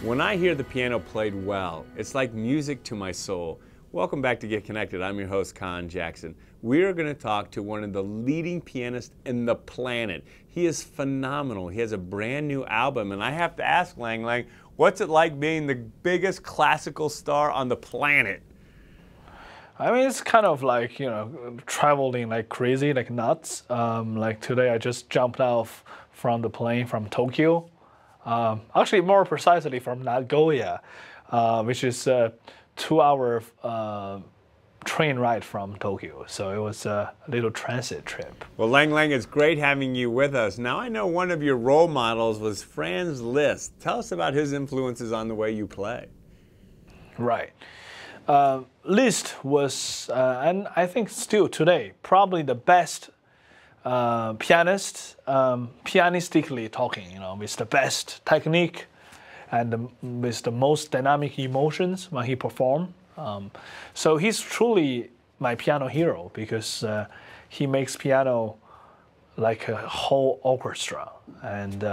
When I hear the piano played well, it's like music to my soul. Welcome back to Get Connected. I'm your host, Conn Jackson. We are going to talk to one of the leading pianists in the planet. He is phenomenal. He has a brand new album, and I have to ask Lang Lang, what's it like being the biggest classical star on the planet? I mean, it's kind of like, traveling like crazy, like nuts. Like today, I just jumped off from the plane from Tokyo. Actually, more precisely from Nagoya, which is a 2-hour train ride from Tokyo. So it was a little transit trip. Well, Lang Lang, it's great having you with us. Now, I know one of your role models was Franz Liszt. Tell us about his influences on the way you play. Right. Liszt was, and I think still today, probably the best pianist, pianistically talking, with the best technique and with the most dynamic emotions when he performed. So he's truly my piano hero because he makes piano like a whole orchestra, and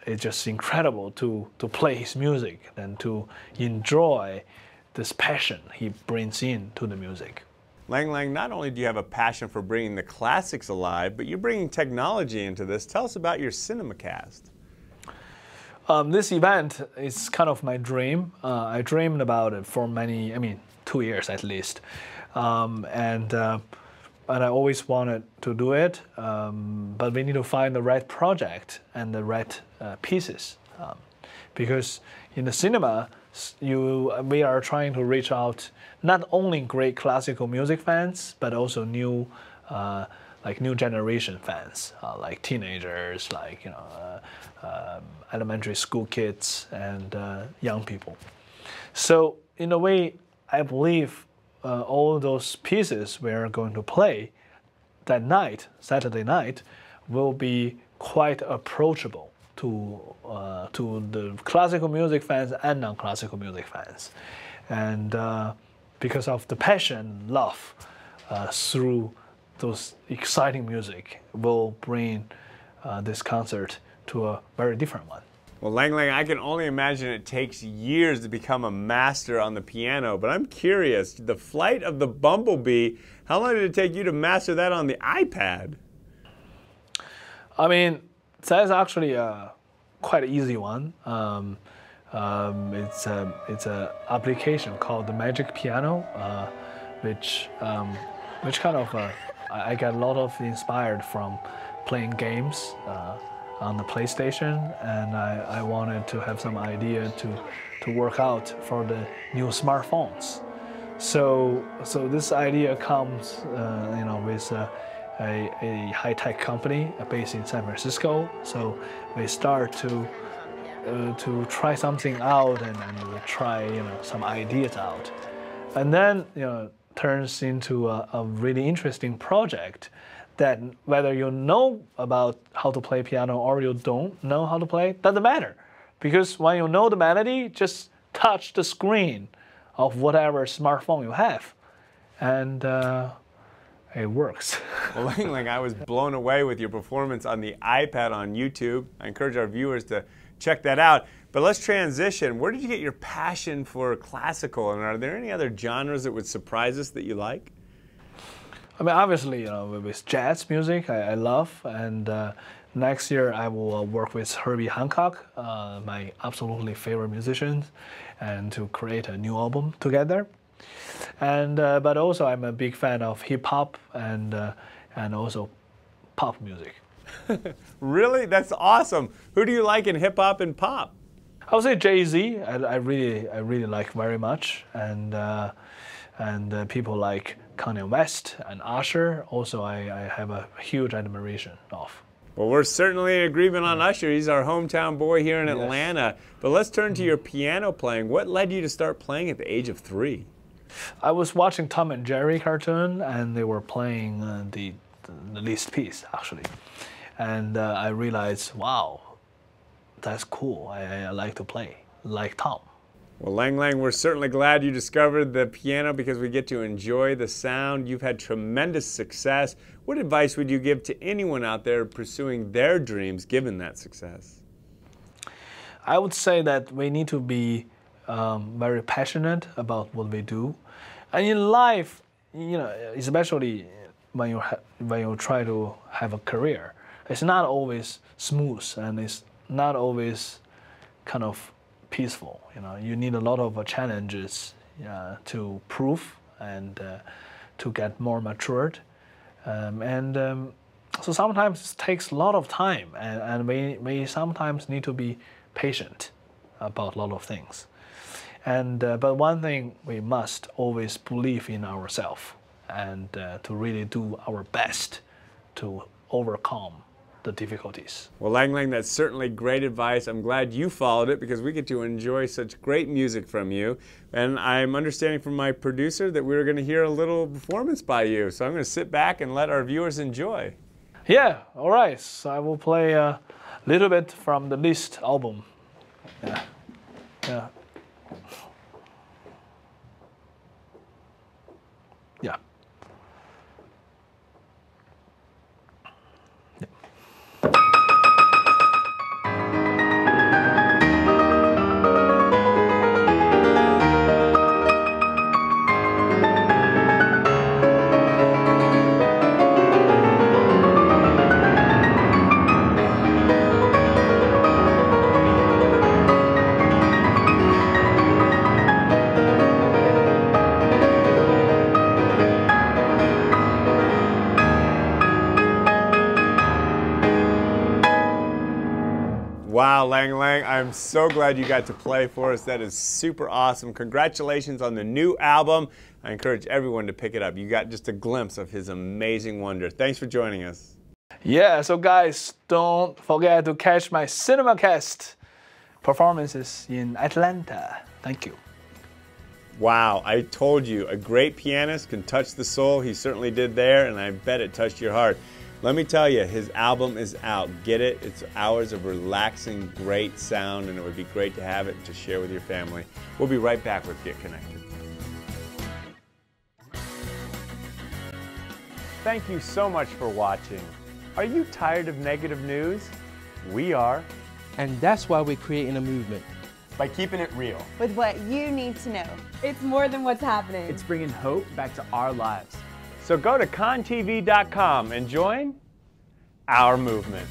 it's just incredible to play his music and to enjoy this passion he brings into the music. Lang Lang, not only do you have a passion for bringing the classics alive, but you're bringing technology into this. Tell us about your CinemaCast. This event is kind of my dream. I dreamed about it for 2 years at least. And I always wanted to do it, but we need to find the right project and the right pieces. Because in the cinema, we are trying to reach out not only great classical music fans, but also new generation fans, like teenagers, elementary school kids, and young people. So in a way, I believe all those pieces we're going to play that night, Saturday night, will be quite approachable to the classical music fans and non-classical music fans, and because of the passion, love through those exciting music, will bring this concert to a very different one. Well, Lang Lang, I can only imagine it takes years to become a master on the piano, but I'm curious, the Flight of the Bumblebee, how long did it take you to master that on the iPad? I mean, that's actually a quite an easy one. It's an application called the Magic Piano, which kind of I get a lot of inspired from playing games on the PlayStation, and I wanted to have some idea to work out for the new smartphones. So this idea comes with a high-tech company based in San Francisco. So we start to try something out and try some ideas out, and then turns into a really interesting project that whether you know about how to play piano or you don't know how to play, doesn't matter, because when you know the melody, just touch the screen of whatever smartphone you have, and it works. Well, Lang Lang, I was blown away with your performance on the iPad on YouTube. I encourage our viewers to check that out. But let's transition. Where did you get your passion for classical, and are there any other genres that would surprise us that you like? I mean, obviously, with jazz music, I love, and next year I will work with Herbie Hancock, my absolutely favorite musician, and to create a new album together. And but also I'm a big fan of hip hop and also pop music. Really? That's awesome. Who do you like in hip hop and pop? I would say Jay-Z. I really like very much, and people like Kanye West and Usher. Also, I have a huge admiration of. Well, we're certainly in agreement on Usher. He's our hometown boy here in Atlanta. But let's turn to your piano playing. What led you to start playing at the age of 3? I was watching Tom and Jerry cartoon, and they were playing the Liszt piece, actually. And I realized, wow, that's cool. I like to play like Tom. Well, Lang Lang, we're certainly glad you discovered the piano because we get to enjoy the sound. You've had tremendous success. What advice would you give to anyone out there pursuing their dreams given that success? I would say that we need to be very passionate about what we do, and in life, especially when you try to have a career, it's not always smooth and it's not always kind of peaceful. You need a lot of challenges to prove and to get more matured, so sometimes it takes a lot of time, and we sometimes need to be patient about a lot of things. But one thing, we must always believe in ourselves and to really do our best to overcome the difficulties. Well, Lang Lang, that's certainly great advice. I'm glad you followed it because we get to enjoy such great music from you. And I'm understanding from my producer that we're going to hear a little performance by you. So I'm going to sit back and let our viewers enjoy. Yeah, all right. So I will play a little bit from the Liszt album. Yeah. Yeah. Yeah. Wow, Lang Lang, I'm so glad you got to play for us. That is super awesome. Congratulations on the new album. I encourage everyone to pick it up. You got just a glimpse of his amazing wonder. Thanks for joining us. Yeah, so guys, don't forget to catch my CinemaCast performances in Atlanta. Thank you. Wow, I told you, a great pianist can touch the soul. He certainly did there, and I bet it touched your heart. Let me tell you, his album is out. Get it. It's hours of relaxing, great sound, and it would be great to have it to share with your family. We'll be right back with Get Connected. Thank you so much for watching. Are you tired of negative news? We are. And that's why we're creating a movement. By keeping it real. With what you need to know. It's more than what's happening. It's bringing hope back to our lives. So go to conntv.com and join our movement.